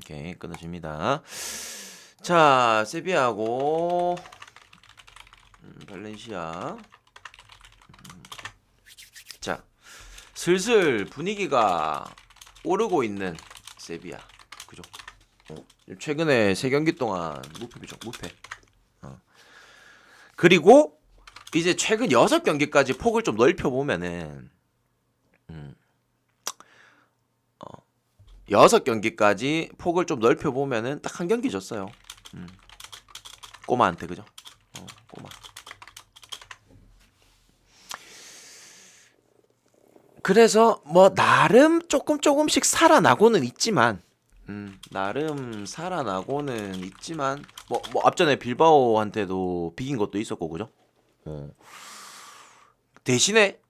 오케이, 끊어집니다. 자, 세비야하고 발렌시아. 자, 슬슬 분위기가 오르고 있는 세비야. 그죠? 최근에 3경기 동안 무패죠, 무패. 그리고 이제 최근 6경기까지 폭을 좀 넓혀보면은 6경기까지 폭을 좀 넓혀보면은 딱 한 경기 졌어요. 꼬마한테. 그죠? 꼬마. 그래서 뭐 나름 조금씩 살아나고는 있지만 나름 살아나고는 있지만 뭐 앞전에 빌바오한테도 비긴 것도 있었고. 그죠? 대신에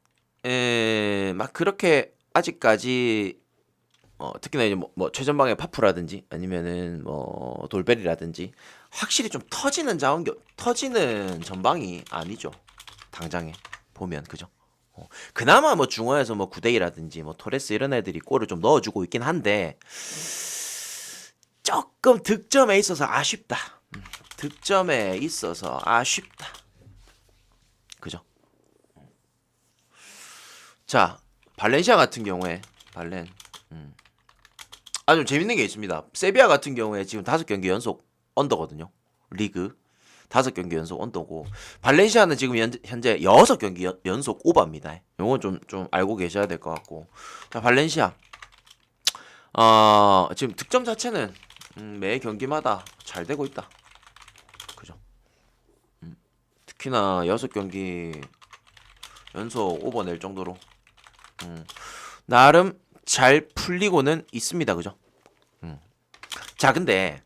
막 그렇게 아직까지 특히나 이제 뭐 최전방의 파프라든지 아니면은 뭐 돌베리라든지 확실히 좀 터지는 전방이 아니죠. 당장에 보면. 그죠? 그나마 뭐 중원에서 뭐 구데이라든지 뭐 토레스 이런 애들이 골을 좀 넣어주고 있긴 한데 조금 득점에 있어서 아쉽다. 득점에 있어서 아쉽다. 그죠? 자, 발렌시아 같은 경우에 아주 재밌는 게 있습니다. 세비야 같은 경우에 지금 5경기 연속 언더거든요. 리그 5경기 연속 언더고, 발렌시아는 지금 현재 6경기 연속 오버입니다. 요건 좀 알고 계셔야 될 것 같고. 자, 발렌시아 지금 득점 자체는 매 경기마다 잘 되고 있다. 그죠? 특히나 6경기 연속 오버 낼 정도로 나름 잘 풀리고는 있습니다. 그죠? 자, 근데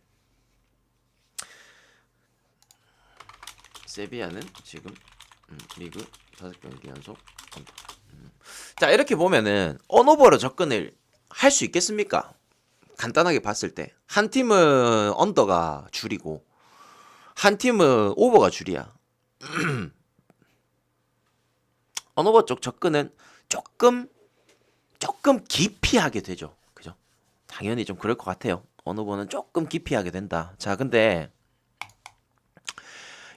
세비야는 지금 리그 5경기 연속 언더. 자, 이렇게 보면은 언오버로 접근을 할 수 있겠습니까? 간단하게 봤을 때 한 팀은 언더가 줄이고 한 팀은 오버가 줄이야. 언오버 쪽 접근은 조금 깊이 하게 되죠. 그죠? 당연히 좀 그럴 것 같아요. 언오버는 조금 깊이 하게 된다. 자, 근데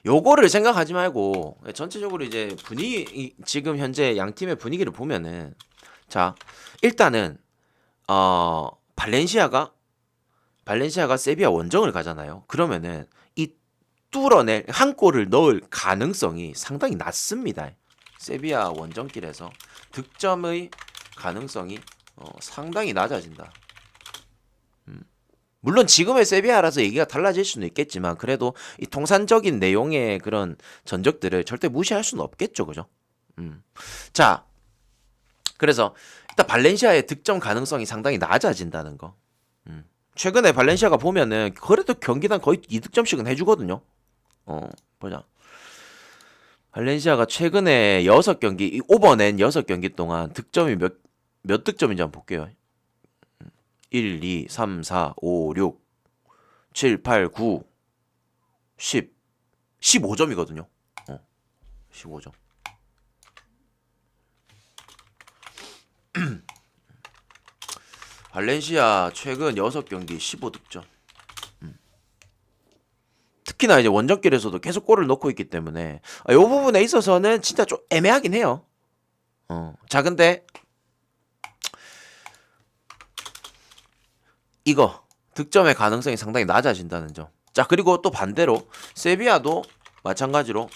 요거를 생각하지 말고 전체적으로 이제 분위기, 지금 현재 양 팀의 분위기를 보면은, 자, 일단은 발렌시아가 세비야 원정을 가잖아요. 그러면은 이 뚫어낼 한 골을 넣을 가능성이 상당히 낮습니다. 세비야 원정길에서 득점의 가능성이 상당히 낮아진다. 물론 지금의 세비야라서 얘기가 달라질 수는 있겠지만 그래도 이 통산적인 내용의 그런 전적들을 절대 무시할 수는 없겠죠. 그죠? 자, 그래서 일단 발렌시아의 득점 가능성이 상당히 낮아진다는 거. 최근에 발렌시아가 보면은 그래도 경기당 거의 2득점씩은 해주거든요. 보자. 발렌시아가 최근에 6경기 오버낸 6경기 동안 득점이 몇 득점인지 한번 볼게요. 1, 2, 3, 4, 5, 6, 7, 8, 9, 10, 15점이거든요. 15점. 발렌시아 최근 6경기 15득점. 특히나 이제 원정길에서도 계속 골을 넣고 있기 때문에 이 부분에 있어서는 진짜 좀 애매하긴 해요. 자, 근데 이거 득점의 가능성이 상당히 낮아진다는 점. 자, 그리고 또 반대로 세비야도 마찬가지로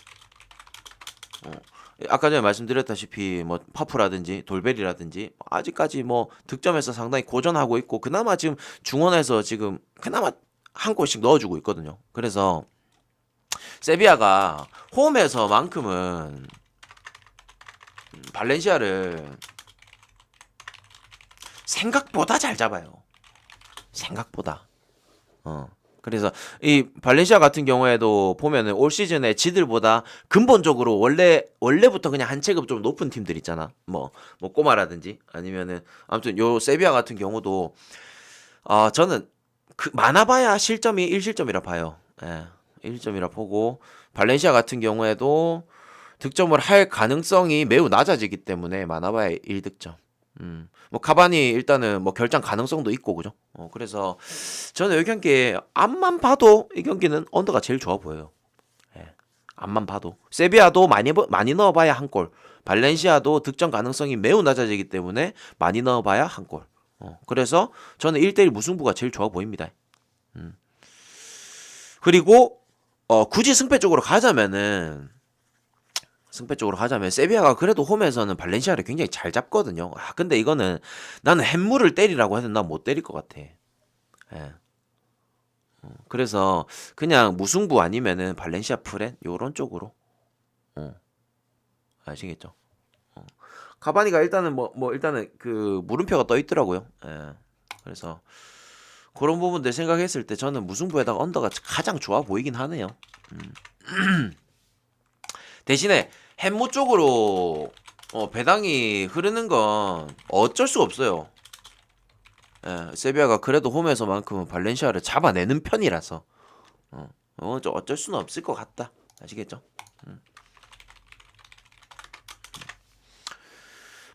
아까 전에 말씀드렸다시피 뭐 파프라든지 돌베리라든지 아직까지 뭐 득점에서 상당히 고전하고 있고 그나마 지금 중원에서 지금 그나마 한 골씩 넣어주고 있거든요. 그래서 세비야가 홈에서만큼은 발렌시아를 생각보다 잘 잡아요. 생각보다. 그래서 이 발렌시아 같은 경우에도 보면은 올 시즌에 지들보다 근본적으로 원래부터 그냥 한 체급 좀 높은 팀들 있잖아. 뭐 꼬마라든지 아니면은 아무튼 요 세비야 같은 경우도 저는 그 많아봐야 실점이 1실점이라 봐요. 예. 1점이라 보고 발렌시아 같은 경우에도 득점을 할 가능성이 매우 낮아지기 때문에 많아봐야 1득점. 뭐 카바니 일단은 뭐 결장 가능성도 있고 그죠? 그래서 저는 이 경기 앞만 봐도 이 경기는 언더가 제일 좋아 보여요. 예. 앞만 봐도 세비야도 많이 넣어봐야 한 골. 발렌시아도 득점 가능성이 매우 낮아지기 때문에 많이 넣어봐야 한 골. 그래서 저는 1대1 무승부가 제일 좋아 보입니다. 그리고 굳이 승패 쪽으로 가자면은 세비야가 그래도 홈에서는 발렌시아를 굉장히 잘 잡거든요. 근데 이거는 나는 햄물을 때리라고 해도 난 못 때릴 것 같아. 예. 그래서 그냥 무승부 아니면은 발렌시아 프렌 요런 쪽으로. 아시겠죠? 카바니가 일단은 일단은 그 물음표가 떠 있더라고요. 예. 그래서 그런 부분들 생각했을 때 저는 무승부에다가 언더가 가장 좋아 보이긴 하네요. 대신에 햄모 쪽으로 배당이 흐르는 건 어쩔 수가 없어요. 예, 세비야가 그래도 홈에서만큼은 발렌시아를 잡아내는 편이라서 어쩔 수는 없을 것 같다. 아시겠죠?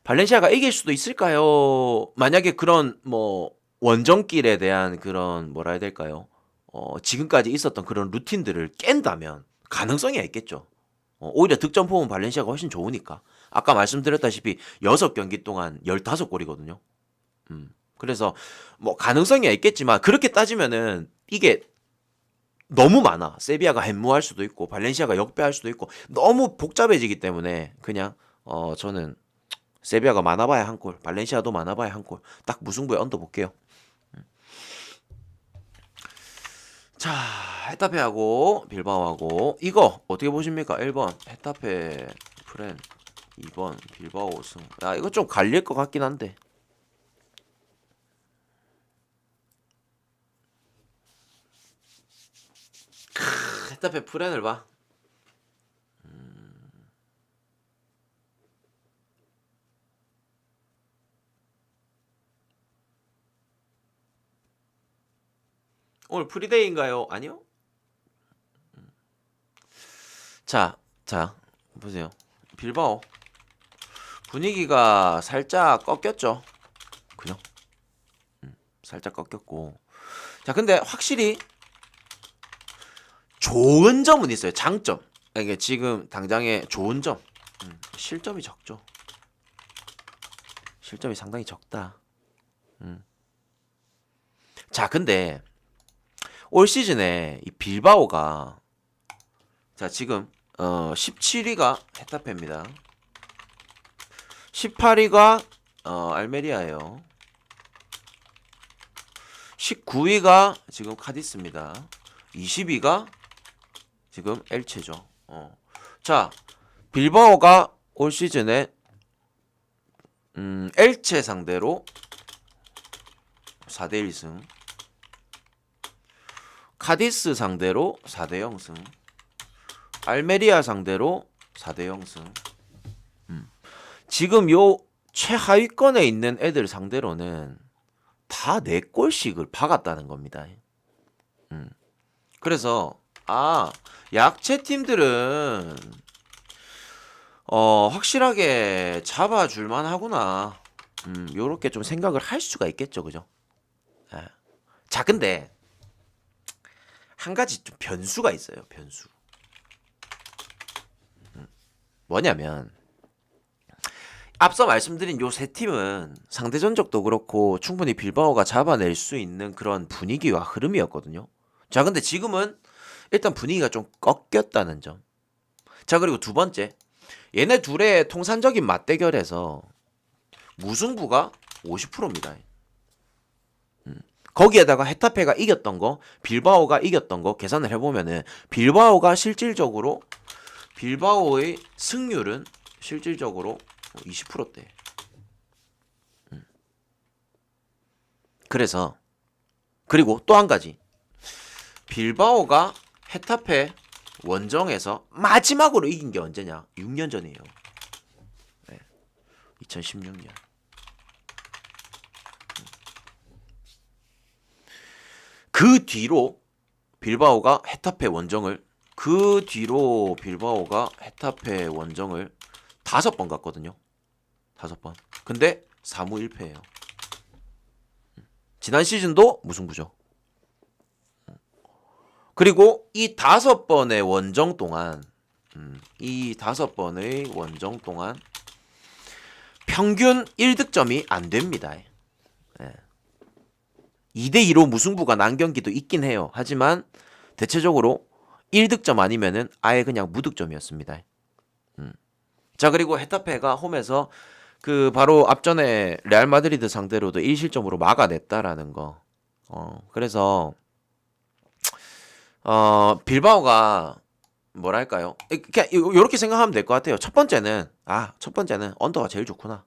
발렌시아가 이길 수도 있을까요? 만약에 그런 뭐 원정길에 대한 그런 뭐라 해야 될까요? 지금까지 있었던 그런 루틴들을 깬다면 가능성이 있겠죠. 오히려 득점 폼은 발렌시아가 훨씬 좋으니까. 아까 말씀드렸다시피 6경기 동안 15골이거든요. 그래서 뭐 가능성이 있겠지만 그렇게 따지면은 이게 너무 많아. 세비야가 햄무할 수도 있고 발렌시아가 역배할 수도 있고 너무 복잡해지기 때문에 그냥 저는 세비야가 많아봐야 한 골, 발렌시아도 많아봐야 한 골. 딱 무승부에 얹어 볼게요. 자, 헤타페하고 빌바오하고 이거 어떻게 보십니까? 1번 헤타페 프렌, 2번 빌바오 승. 야, 이거 좀 갈릴 것 같긴 한데. 헤타페 프렌을 봐. 오늘 프리데이인가요? 아니요? 자, 보세요. 빌바오. 분위기가 살짝 꺾였죠. 그죠? 살짝 꺾였고. 자, 근데 확실히 좋은 점은 있어요. 장점. 이게 지금 당장에 좋은 점. 실점이 적죠. 실점이 상당히 적다. 자, 근데 올 시즌에 이 빌바오가 자, 지금 17위가 헤타페입니다. 18위가 알메리아예요. 19위가 지금 카디스입니다. 20위가 지금 엘체죠. 자, 빌바오가 올 시즌에 엘체 상대로 4대 1승, 카디스 상대로 4대 0승, 알메리아 상대로 4대 0승. 지금 요 최하위권에 있는 애들 상대로는 다 4골씩을 박았다는 겁니다. 그래서 약체 팀들은 확실하게 잡아줄만 하구나. 요렇게 좀 생각을 할 수가 있겠죠, 그죠? 자, 근데 한 가지 좀 변수가 있어요. 변수. 뭐냐면 앞서 말씀드린 요 세 팀은 상대 전적도 그렇고 충분히 빌바오가 잡아낼 수 있는 그런 분위기와 흐름이었거든요. 자, 근데 지금은 일단 분위기가 좀 꺾였다는 점. 자, 그리고 두 번째, 얘네 둘의 통산적인 맞대결에서 무승부가 50%입니다. 거기에다가 헤타페가 이겼던 거, 빌바오가 이겼던 거 계산을 해보면은 빌바오가 실질적으로 빌바오의 승률은 실질적으로 20%대. 그래서 그리고 또 한 가지, 빌바오가 헤타페 원정에서 마지막으로 이긴 게 언제냐? 6년 전이에요. 네. 2016년. 그 뒤로 빌바오가 헤타페 원정을 5번 갔거든요. 5번. 근데 4무 1패예요. 지난 시즌도 무승부죠. 그리고 이 5번의 원정 동안 평균 1득점이 안 됩니다. 2대2로 무승부가 난 경기도 있긴 해요. 하지만 대체적으로 1득점 아니면은 아예 그냥 무득점이었습니다. 자, 그리고 헤타페가 홈에서 그 바로 앞전에 레알 마드리드 상대로도 1실점으로 막아냈다라는 거. 그래서 빌바오가 뭐랄까요? 그냥 이렇게 생각하면 될 것 같아요. 첫 번째는 언더가 제일 좋구나.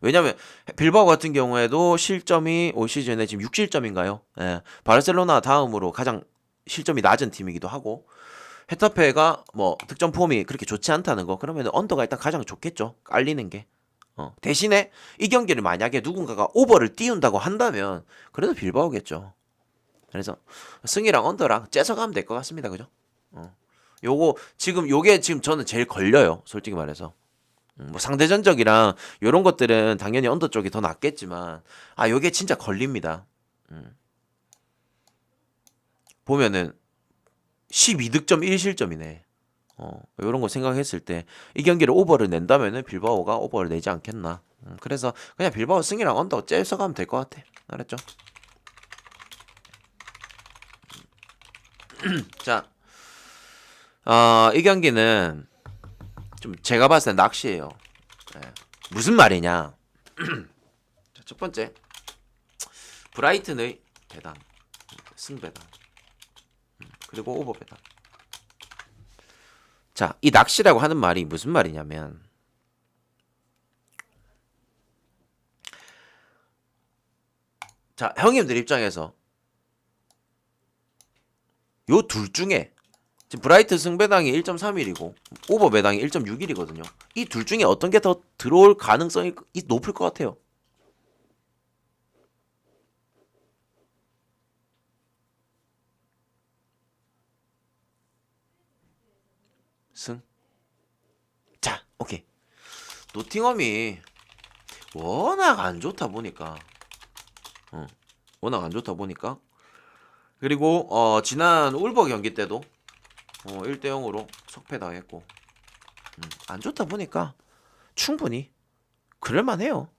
왜냐면 빌바오 같은 경우에도 실점이 올 시즌에 지금 6실점인가요? 예. 바르셀로나 다음으로 가장 실점이 낮은 팀이기도 하고 헤타페가 뭐 득점 폼이 그렇게 좋지 않다는 거. 그러면 언더가 일단 가장 좋겠죠. 깔리는 게. 대신에 이 경기를 만약에 누군가가 오버를 띄운다고 한다면 그래도 빌바오겠죠. 그래서 승이랑 언더랑 째서가면 될 것 같습니다. 그죠? 요게 지금 저는 제일 걸려요. 솔직히 말해서. 뭐 상대전적이랑 요런 것들은 당연히 언더 쪽이 더 낫겠지만 요게 진짜 걸립니다. 보면은 12득점 1실점이네. 요런 거 생각했을 때 이 경기를 오버를 낸다면은 빌바오가 오버를 내지 않겠나. 그래서 그냥 빌바오 승이랑 언더 째서 가면 될 것 같아. 알았죠? 자, 이 경기는 좀 제가 봤을 때 낚시예요. 무슨 말이냐? 자, 첫 번째, 브라이튼의 배당, 승배당, 그리고 오버 배당. 자, 이 낚시라고 하는 말이 무슨 말이냐면, 자, 형님들 입장에서 요 둘 중에 지금 브라이트 승배당이 1.31이고 오버 배당이 1.61이거든요. 이 둘 중에 어떤 게 더 들어올 가능성이 높을 것 같아요. 승. 자, 오케이. 노팅엄이 워낙 안 좋다 보니까 그리고 지난 울버 경기 때도 1대0으로 석패당했고 안 좋다 보니까 충분히 그럴만해요.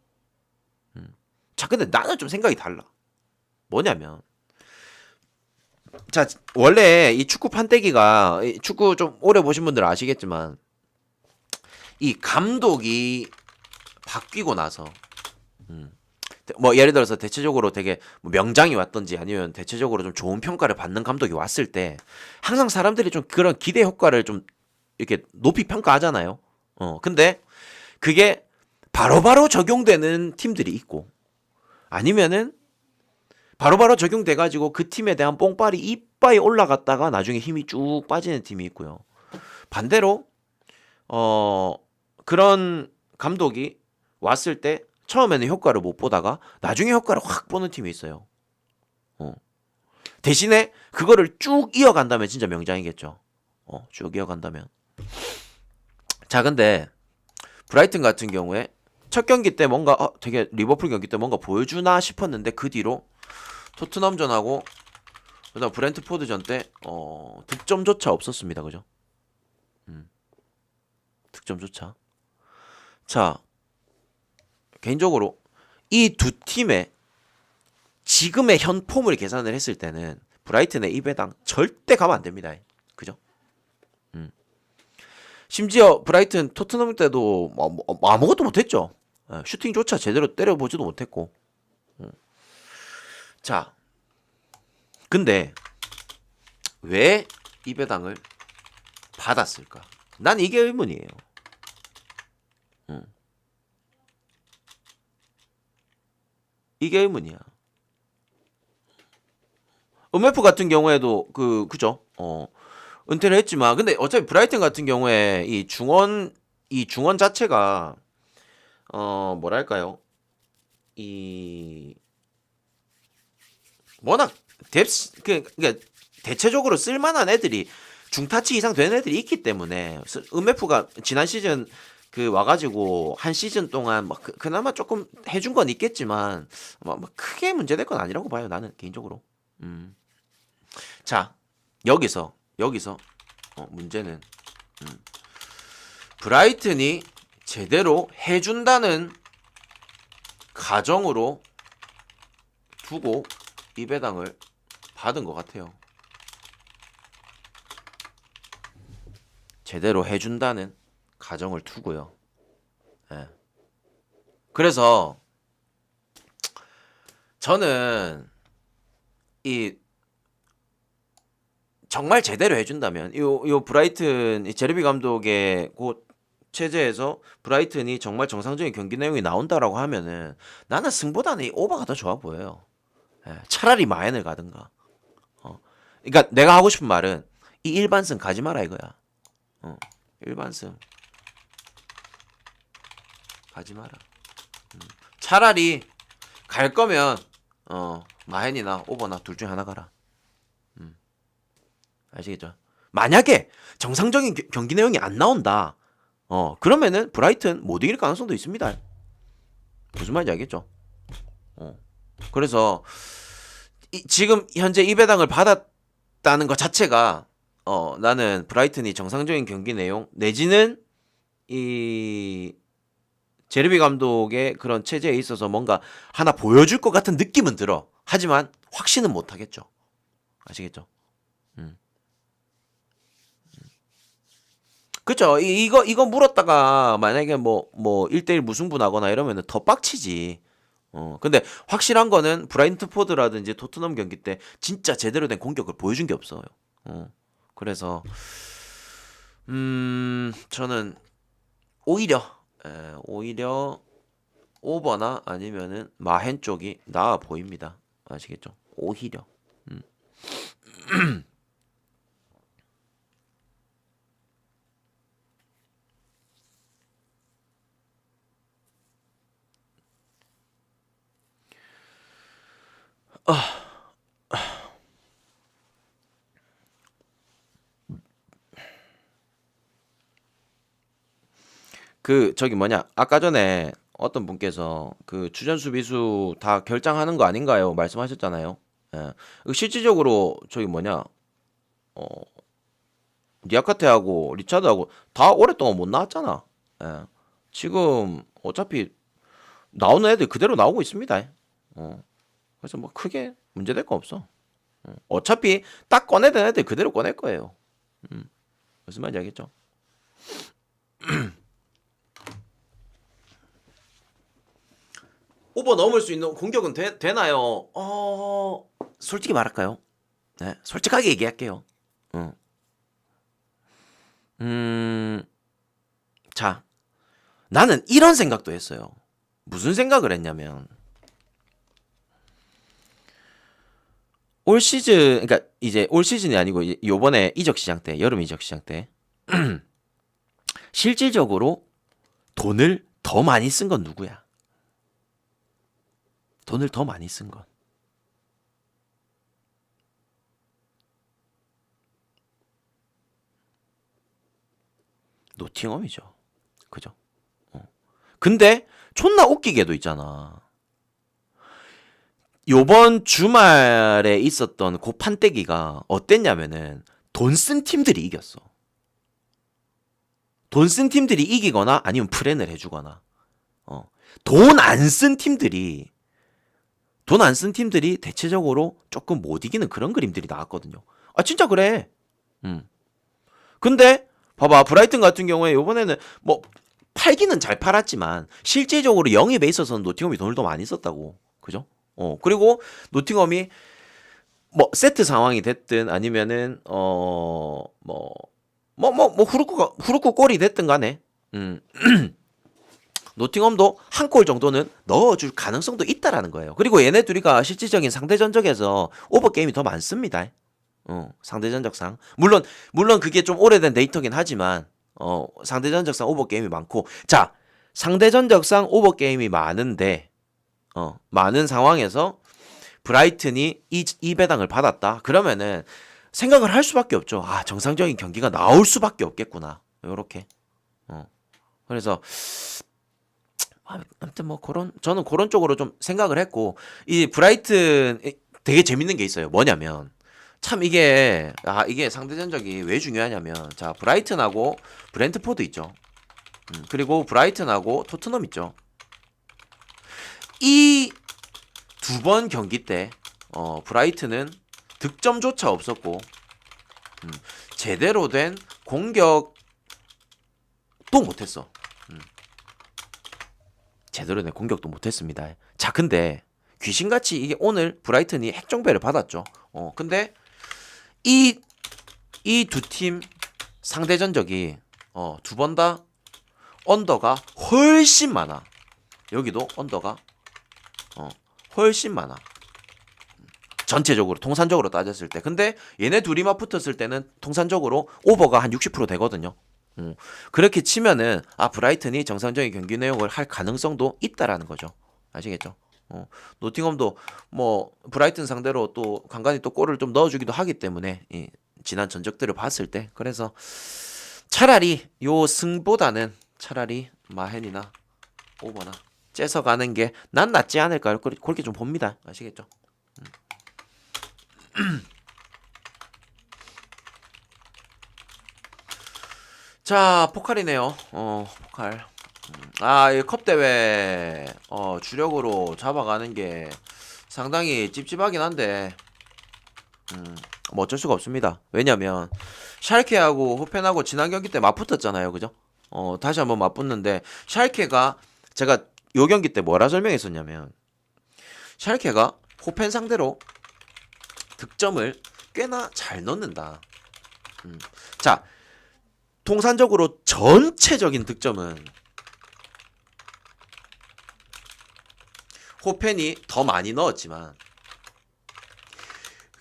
자, 근데 나는 좀 생각이 달라. 뭐냐면 자, 원래 이 축구 판때기가 축구 좀 오래 보신 분들은 아시겠지만 이 감독이 바뀌고 나서 뭐 예를 들어서 대체적으로 되게 뭐 명장이 왔던지 아니면 대체적으로 좀 좋은 평가를 받는 감독이 왔을 때 항상 사람들이 좀 그런 기대 효과를 좀 이렇게 높이 평가하잖아요. 근데 그게 바로바로 적용되는 팀들이 있고 아니면은 바로바로 적용돼 가지고 그 팀에 대한 뽕빨이 이빠이 올라갔다가 나중에 힘이 쭉 빠지는 팀이 있고요. 반대로 그런 감독이 왔을 때 처음에는 효과를 못 보다가 나중에 효과를 확 보는 팀이 있어요. 대신에 그거를 쭉 이어간다면 진짜 명장이겠죠. 쭉 이어간다면. 자, 근데 브라이튼 같은 경우에 첫 경기 때 뭔가 되게 리버풀 경기 때 뭔가 보여주나 싶었는데 그 뒤로 토트넘전하고 그다음 브렌트포드전 때 득점조차 없었습니다. 그죠? 득점조차. 자, 개인적으로 이 두 팀의 지금의 현 폼을 계산을 했을 때는 브라이튼의 이 배당 절대 가면 안 됩니다. 그죠? 심지어 브라이튼 토트넘 때도 뭐 아무것도 못했죠. 슈팅조차 제대로 때려보지도 못했고. 자, 근데 왜 이 배당을 받았을까? 난 이게 의문이에요. 이게 의문이야. 음F 같은 경우에도 그죠? 은퇴를 했지만 근데 어차피 브라이튼 같은 경우에 이 중원 자체가 뭐랄까요? 이 워낙 그러니까 대체적으로 쓸만한 애들이 중타치 이상 되는 애들이 있기 때문에 음F가 지난 시즌 그 와가지고 한 시즌 동안 막 그나마 조금 해준 건 있겠지만 막 크게 문제될 건 아니라고 봐요. 나는 개인적으로. 자, 여기서 문제는 브라이튼이 제대로 해준다는 가정으로 두고 이 배당을 받은 것 같아요. 제대로 해준다는 가정을 두고요. 예. 그래서 저는 이 정말 제대로 해준다면 요 브라이튼 이 제르비 감독의 그 체제에서 브라이튼이 정말 정상적인 경기 내용이 나온다라고 하면은 나는 승보다는 이 오버가 더 좋아 보여요. 예. 차라리 마엔을 가든가. 그러니까 내가 하고 싶은 말은 이 일반승 가지 마라 이거야. 일반승 가지 마라. 차라리 갈 거면 마헨이나 오버나 둘 중에 하나 가라. 아시겠죠? 만약에 정상적인 경기 내용이 안 나온다. 그러면은 브라이튼 못 이길 가능성도 있습니다. 무슨 말인지 알겠죠? 그래서 지금 현재 이 배당을 받았다는 것 자체가 나는 브라이튼이 정상적인 경기 내용 내지는 이 제르비 감독의 그런 체제에 있어서 뭔가 하나 보여줄 것 같은 느낌은 들어. 하지만 확신은 못 하겠죠. 아시겠죠? 그쵸? 이거 물었다가 만약에 뭐 1대1 무승부 나거나 이러면은 더 빡치지. 근데 확실한 거는 브라이트포드라든지 토트넘 경기 때 진짜 제대로 된 공격을 보여준 게 없어요. 그래서 저는 오히려 오버나 아니면은 마헨 쪽이 나아 보입니다. 아시겠죠? 오히려. 그 저기 뭐냐 아까 전에 어떤 분께서 그 주전 수비수 다 결장하는 거 아닌가요? 말씀하셨잖아요. 예. 실질적으로 저기 뭐냐 니아카테하고 리차드하고 다 오랫동안 못 나왔잖아. 예. 지금 어차피 나오는 애들 그대로 나오고 있습니다. 그래서 뭐 크게 문제될 거 없어. 어차피 딱 꺼내던 애들 그대로 꺼낼 거예요. 무슨 말인지 알겠죠? 오버 넘을 수 있는 공격은 되나요? 솔직히 말할까요? 네, 솔직하게 얘기할게요. 자, 나는 이런 생각도 했어요. 무슨 생각을 했냐면 올 시즌, 그러니까 이제 올 시즌이 아니고 요번에 이적 시장 때, 여름 이적 시장 때 실질적으로 돈을 더 많이 쓴 건 누구야? 돈을 더 많이 쓴 건 노팅엄이죠. 그죠? 근데 존나 웃기게도 있잖아. 요번 주말에 있었던 그 판때기가 어땠냐면은 돈 쓴 팀들이 이겼어. 돈 쓴 팀들이 이기거나 아니면 프렌을 해주거나 돈 안 쓴 팀들이 대체적으로 조금 못 이기는 그런 그림들이 나왔거든요. 아 진짜 그래. 근데 봐봐 브라이튼 같은 경우에 이번에는 뭐 팔기는 잘 팔았지만 실제적으로 영입에 있어서는 노팅엄이 돈을 더 많이 썼다고. 그죠? 그리고 노팅엄이 뭐 세트 상황이 됐든 아니면은 후루쿠 골이 됐든 간에 노팅엄도 한 골 정도는 넣어줄 가능성도 있다라는 거예요. 그리고 얘네 둘이가 실질적인 상대 전적에서 오버 게임이 더 많습니다. 상대 전적상 물론 그게 좀 오래된 데이터긴 하지만 상대 전적상 오버 게임이 많고 자 상대 전적상 오버 게임이 많은데 많은 상황에서 브라이튼이 이 배당을 받았다. 그러면은 생각을 할 수밖에 없죠. 아 정상적인 경기가 나올 수밖에 없겠구나. 요렇게. 그래서 아무튼 뭐 그런 저는 그런 쪽으로 좀 생각을 했고 이 브라이튼 되게 재밌는 게 있어요. 뭐냐면 참 이게 상대 전적이 왜 중요하냐면 자 브라이튼하고 브렌트포드 있죠. 그리고 브라이튼하고 토트넘 있죠. 이 두 번 경기 때 브라이튼은 득점조차 없었고 제대로 된 공격도 못했어. 제대로 된 공격도 못했습니다. 자, 근데 귀신같이 이게 오늘 브라이튼이 핵정배를 받았죠. 근데 이 두 팀 상대 전적이 두 번 다 언더가 훨씬 많아. 여기도 언더가 훨씬 많아. 전체적으로 통산적으로 따졌을 때. 근데 얘네 둘이 맞붙었을 때는 통산적으로 오버가 한 60% 되거든요. 그렇게 치면은 브라이튼이 정상적인 경기 내용을 할 가능성도 있다라는 거죠. 아시겠죠? 노팅엄도 뭐 브라이튼 상대로 또 간간히 또 골을 좀 넣어주기도 하기 때문에 지난 전적들을 봤을 때 그래서 차라리 요 승보다는 차라리 마헨이나 오버나 째서 가는 게 난 낫지 않을까 그렇게 좀 봅니다. 아시겠죠? 자, 포칼이네요. 포칼. 이 컵대회, 주력으로 잡아가는 게 상당히 찝찝하긴 한데, 뭐 어쩔 수가 없습니다. 왜냐면, 샬케하고 호펜하고 지난 경기 때 맞붙었잖아요. 그죠? 다시 한번 맞붙는데, 샬케가, 제가 요 경기 때 뭐라 설명했었냐면, 샬케가 호펜 상대로 득점을 꽤나 잘 넣는다. 자, 통산적으로 전체적인 득점은 호펜이 더 많이 넣었지만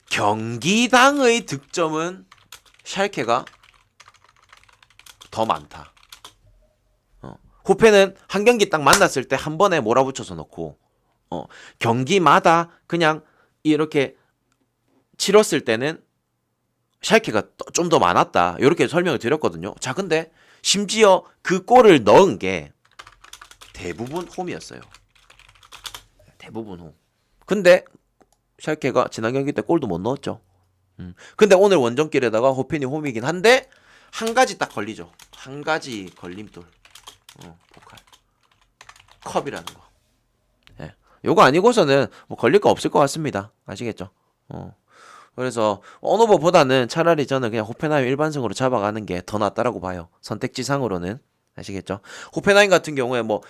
경기당의 득점은 샬케가 더 많다. 호펜은 한 경기 딱 만났을 때 한 번에 몰아붙여서 넣고 경기마다 그냥 이렇게 치렀을 때는 샬케가 좀 더 많았다. 이렇게 설명을 드렸거든요. 자, 근데 심지어 그 골을 넣은 게 대부분 홈이었어요. 대부분 홈. 근데 샬케가 지난 경기 때 골도 못 넣었죠. 근데 오늘 원정길에다가 호펜이 홈이긴 한데 한 가지 딱 걸리죠. 한 가지 걸림돌. 포칼. 컵이라는 거. 예. 요거 아니고서는 뭐 걸릴 거 없을 것 같습니다. 아시겠죠? 그래서 언오버보다는 차라리 저는 그냥 호펜하임 일반승으로 잡아가는 게 더 낫다라고 봐요. 선택지상으로는. 아시겠죠? 호펜하임 같은 경우에 뭐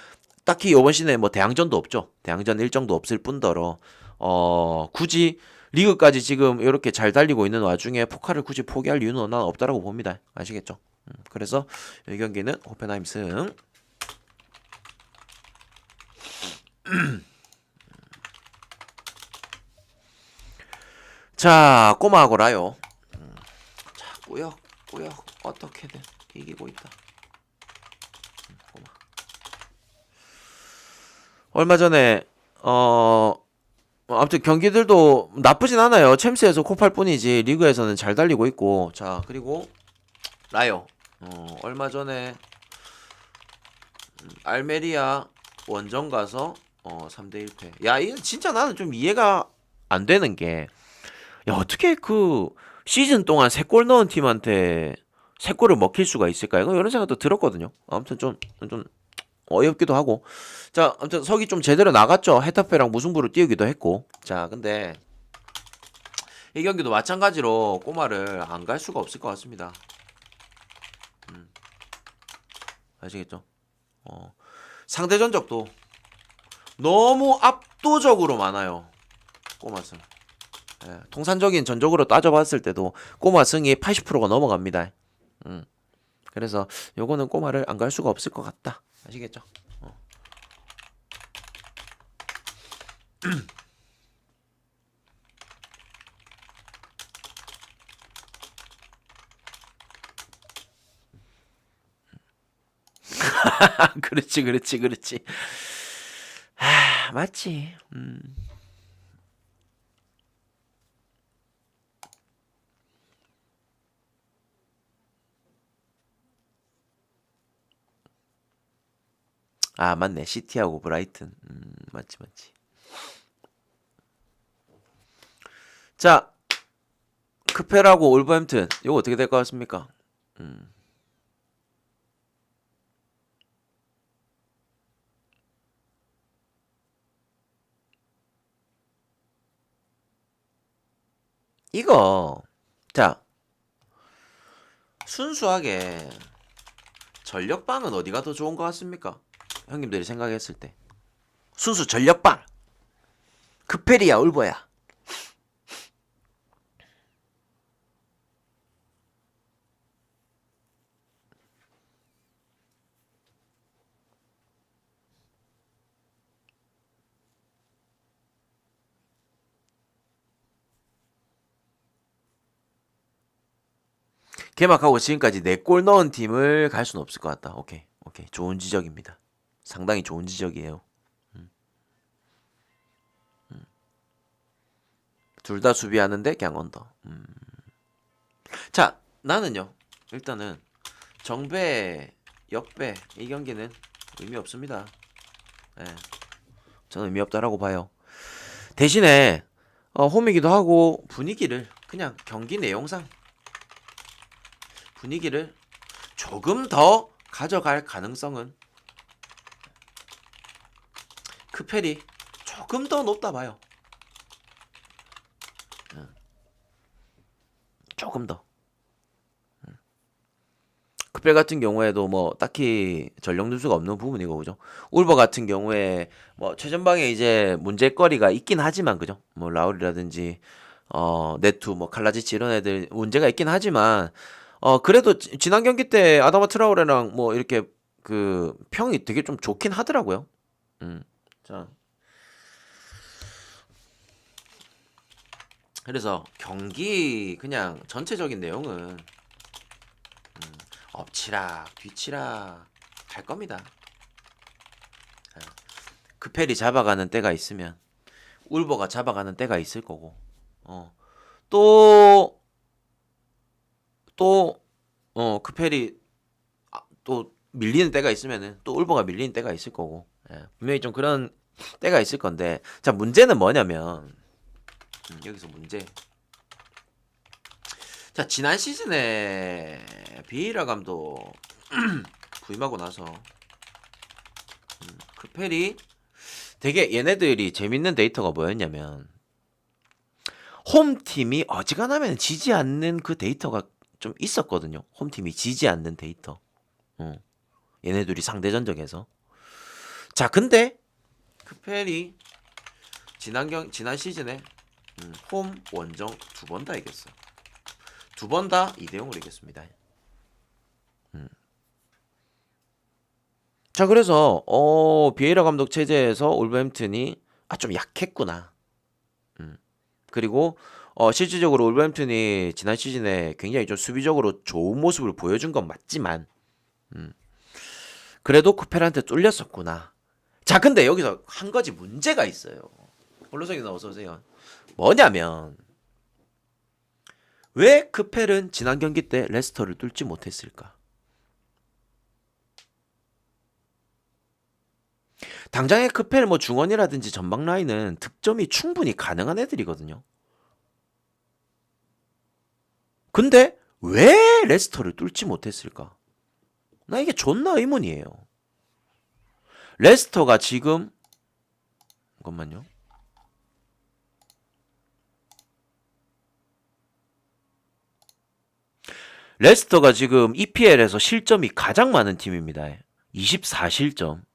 딱히 이번 시즌에 뭐 대항전도 없죠. 대항전 일정도 없을 뿐더러 굳이 리그까지 지금 이렇게 잘 달리고 있는 와중에 포카를 굳이 포기할 이유는 난 없다라고 봅니다. 아시겠죠? 그래서 이 경기는 호펜하임 승. 자, 꼬마하고 라요. 자, 꾸역 어떻게든 이기고 있다. 꼬마. 얼마 전에 아무튼 경기들도 나쁘진 않아요. 챔스에서 코팔 뿐이지 리그에서는 잘 달리고 있고. 자, 그리고 라요. 얼마 전에 알메리아 원정 가서 3대 1패. 야, 이거 진짜 나는 좀 이해가 안 되는 게 야, 어떻게 그 시즌 동안 3골 넣은 팀한테 3골을 먹힐 수가 있을까요? 이런 생각도 들었거든요. 아무튼 좀 어이없기도 하고. 자, 아무튼 석이 좀 제대로 나갔죠. 헤타페랑 무승부를 띄우기도 했고. 자, 근데 이 경기도 마찬가지로 꼬마를 안 갈 수가 없을 것 같습니다. 아시겠죠? 상대 전적도 너무 압도적으로 많아요. 꼬마 승. 예, 통산적인 전적으로 따져봤을 때도 꼬마 승이 80%가 넘어갑니다. 그래서 요거는 꼬마를 안 갈 수가 없을 것 같다. 아시겠죠? 그렇지. 맞지. 아, 맞네. 시티하고 브라이튼. 맞지, 맞지. 자, 크펠하고 올버햄튼. 이거 어떻게 될 것 같습니까? 이거, 자, 순수하게 전력방은 어디가 더 좋은 것 같습니까? 형님들이 생각했을 때. 순수 전력방. 크펠이야, 올버야. 개막하고 지금까지 4골 넣은 팀을 갈 수는 없을 것 같다. 오케이, 오케이. 좋은 지적입니다. 상당히 좋은 지적이에요. 둘 다 수비하는데 그냥 언더. 자, 나는요. 일단은 정배, 역배 이 경기는 의미 없습니다. 예, 저는 의미 없다라고 봐요. 대신에 홈이기도 하고 분위기를 그냥 경기 내용상 분위기를 조금 더 가져갈 가능성은 크펠이 조금 더 높다 봐요. 조금 더. 크펠 같은 경우에도 뭐 딱히 전력 누수가 없는 부분이고 그죠. 울버 같은 경우에 뭐 최전방에 이제 문제거리가 있긴 하지만 그죠. 뭐 라울이라든지 네투 뭐 칼라지치 이런 애들 문제가 있긴 하지만 그래도 지난 경기 때 아다마 트라우레랑 뭐 이렇게 그 평이 되게 좀 좋긴 하더라고요. 자, 그래서 경기 그냥 전체적인 내용은 엎치락 뒤치락 할 겁니다. 크펠이 잡아가는 때가 있으면 울버가 잡아가는 때가 있을 거고 또 크펠이 또 밀리는 때가 있으면은 또 울버가 밀리는 때가 있을 거고 분명히 좀 그런 때가 있을 건데 자 문제는 뭐냐면 여기서 문제 자 지난 시즌에 비에이라 감독 부임하고 나서 크펠이 되게 얘네들이 재밌는 데이터가 뭐였냐면 홈팀이 어지간하면 지지 않는 그 데이터가 좀 있었거든요. 홈팀이 지지 않는 데이터. 얘네들이 상대전적에서. 자, 근데 크펠이 지난 시즌에 홈 원정 2번 다 이겼어. 2번 다 2대0으로 이겼습니다. 자, 그래서 비에이라 감독 체제에서 올버햄튼이 좀 약했구나. 그리고 실질적으로 올버햄튼이 지난 시즌에 굉장히 좀 수비적으로 좋은 모습을 보여준 건 맞지만 그래도 쿠펠한테 뚫렸었구나. 자, 근데 여기서 한 가지 문제가 있어요. 홀로석이나 어서 오세요. 뭐냐면 왜 크펠은 지난 경기 때 레스터를 뚫지 못했을까? 당장의 크펠 뭐 중원이라든지 전방 라인은 득점이 충분히 가능한 애들이거든요. 근데 왜 레스터를 뚫지 못했을까? 나 이게 존나 의문이에요. 레스터가 지금 잠깐만요. 레스터가 지금 EPL에서 실점이 가장 많은 팀입니다. 24실점.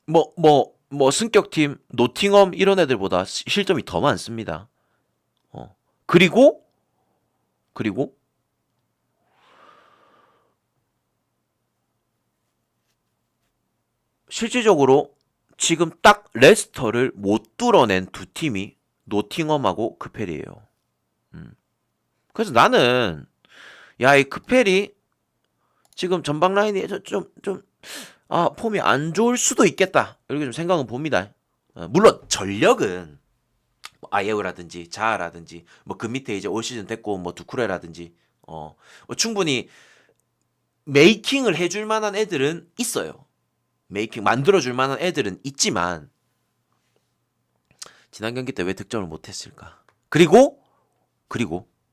뭐 승격팀 노팅엄 이런 애들보다 실점이 더 많습니다. 그리고 실질적으로 지금 딱 레스터를 못 뚫어낸 두 팀이 노팅엄하고 크펠이에요. 그래서 나는 야 이 크펠이 지금 전방 라인이 폼이 안 좋을 수도 있겠다 이렇게 좀 생각은 봅니다. 물론 전력은 뭐 아예우라든지 자아라든지 뭐 그 밑에 이제 올 시즌 됐고 뭐 두쿠레라든지 뭐 충분히 메이킹을 해줄 만한 애들은 있어요. 메이킹 만들어줄 만한 애들은 있지만 지난 경기 때 왜 득점을 못했을까? 그리고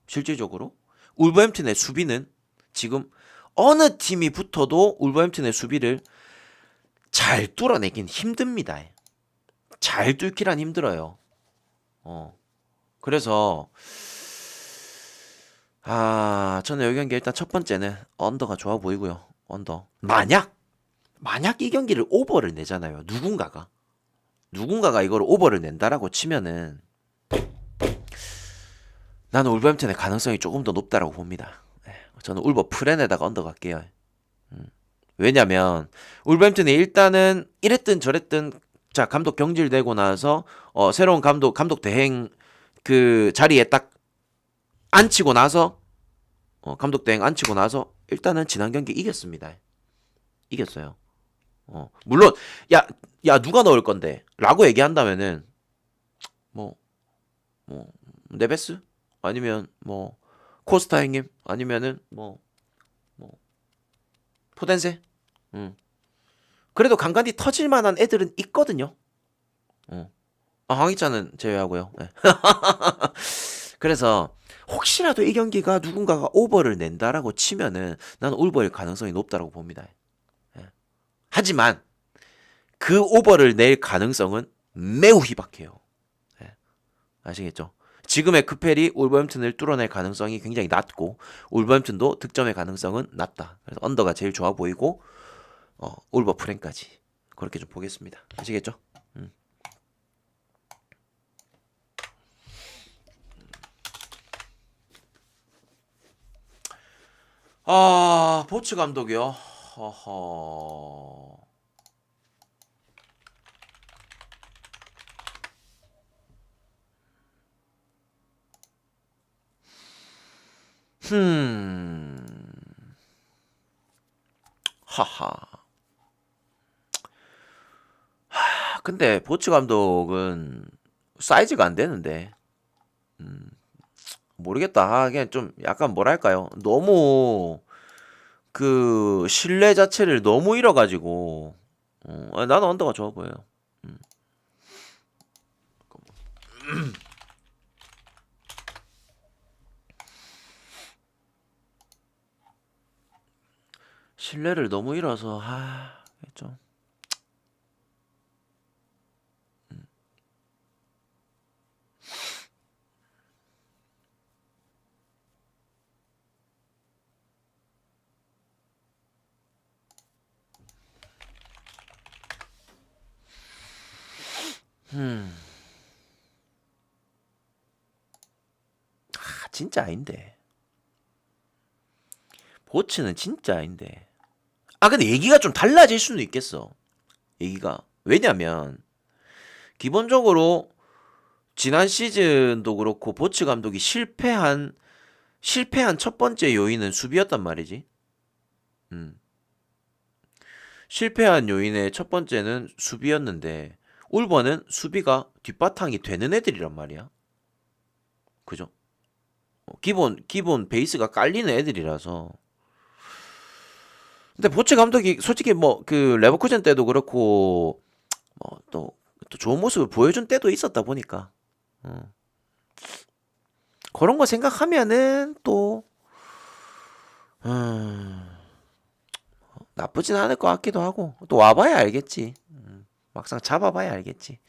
실질적으로 울버햄튼의 수비는 지금 어느 팀이 붙어도 울버햄튼의 수비를 잘 뚫어내긴 힘듭니다. 잘 뚫기란 힘들어요. 그래서 저는 여기 경기 일단 첫 번째는 언더가 좋아 보이고요. 언더. 만약 이 경기를 오버를 내잖아요. 누군가가 이걸 오버를 낸다라고 치면은 나는 울버햄튼의 가능성이 조금 더 높다라고 봅니다. 저는 울버 프렌에다가 언더 갈게요. 왜냐면 울버햄튼이 일단은 이랬든 저랬든 자 감독 경질되고 나서 새로운 감독 대행 그 자리에 딱 앉히고 나서 감독 대행 앉히고 나서 일단은 지난 경기 이겼습니다. 이겼어요. 물론 야 누가 넣을 건데 라고 얘기한다면은 뭐 네베스 아니면 뭐 코스타 형님 아니면은 뭐 포덴세 그래도 간간히 터질 만한 애들은 있거든요. 황희찬은 제외하고요. 네. 그래서 혹시라도 이 경기가 누군가가 오버를 낸다라고 치면은 나는 울버일 가능성이 높다라고 봅니다. 하지만 그 오버를 낼 가능성은 매우 희박해요. 아시겠죠? 지금의 크펠이 울버햄튼을 뚫어낼 가능성이 굉장히 낮고 울버햄튼도 득점의 가능성은 낮다. 그래서 언더가 제일 좋아 보이고 울버 프렌까지 그렇게 좀 보겠습니다. 아시겠죠? 보츠 감독이요. 허허. 하하. 근데 보츠 감독은 사이즈가 안 되는데. 모르겠다. 그냥 좀 약간 뭐랄까요? 너무 그 신뢰 자체를 너무 잃어가지고 나는 언더가 좋아 보여요. 신뢰를 너무 잃어서 좀 진짜 아닌데. 보츠는 진짜 아닌데. 근데 얘기가 좀 달라질 수는 있겠어. 얘기가. 왜냐면 기본적으로 지난 시즌도 그렇고 보츠 감독이 실패한 첫 번째 요인은 수비였단 말이지. 실패한 요인의 첫 번째는 수비였는데 울버는 수비가 뒷바탕이 되는 애들이란 말이야. 그죠? 기본 베이스가 깔리는 애들이라서. 근데 보츠 감독이 솔직히 뭐 그 레버쿠젠 때도 그렇고 또 좋은 모습을 보여준 때도 있었다 보니까 그런 거 생각하면은 또 나쁘진 않을 것 같기도 하고 또 와봐야 알겠지. 막상 잡아봐야 알겠지.